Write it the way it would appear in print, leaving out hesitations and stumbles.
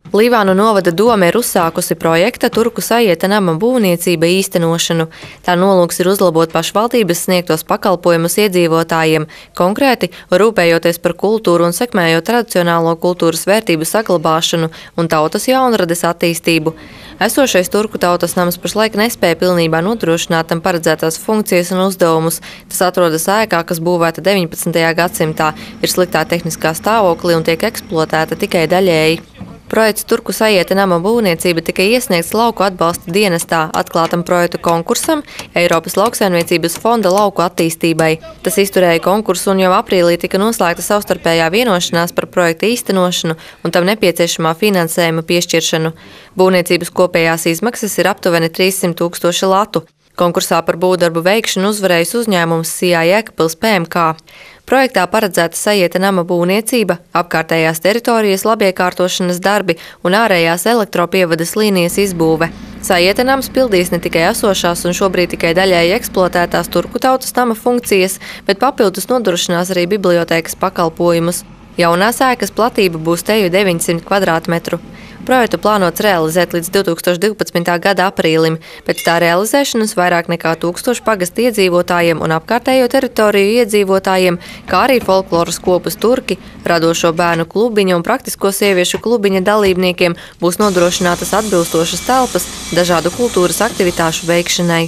Līvānu novada dome ir uzsākusi projekta Turku sajieta nama būvniecība īstenošanu. Tā nolūks ir uzlabot pašvaldības sniegtos pakalpojumus iedzīvotājiem, konkrēti rūpējoties par kultūru un sekmējot tradicionālo kultūras vērtību saglabāšanu un tautas jaunrades attīstību. Esošais turku tautas nams pašlaik nespēja pilnībā nodrošināt tam paredzētās funkcijas un uzdevumus. Tas atrodas ēkā, kas būvēta 19. gadsimtā, ir sliktā tehniskā stāvoklī un tiek eksploatēta tikai daļēji. Projekts Turku sajieta nama būvniecība tika iesniegts lauku atbalsta dienestā atklātam projektu konkursam Eiropas lauksaimniecības fonda lauku attīstībai. Tas izturēja konkursu un jau aprīlī tika noslēgta savstarpējā vienošanās par projekta īstenošanu un tam nepieciešamā finansējuma piešķiršanu. Būvniecības kopējās izmaksas ir aptuveni 300 000 latu. Konkursā par būvdarbu veikšanu uzvarējis uzņēmums Sijā Jēkabpils PMK. Projektā paredzēta sajieta nama būvniecība, apkārtējās teritorijas labiekārtošanas darbi un ārējās elektropievadas līnijas izbūve. Sajieta nams pildīs ne tikai esošās un šobrīd tikai daļēji eksploatētās turku tautas nama funkcijas, bet papildus nodrošinās arī bibliotēkas pakalpojumus. Jaunās ēkas platība būs teju 900 kvadrātmetru. Projektu plānots realizēt līdz 2012. gada aprīlim. Pēc tā realizēšanas vairāk nekā 1000 pagasta iedzīvotājiem un apkārtējo teritoriju iedzīvotājiem, kā arī folkloras kopas turki, radošo bērnu klubiņa un praktisko sieviešu klubiņa dalībniekiem būs nodrošinātas atbilstošas telpas dažādu kultūras aktivitāšu veikšanai.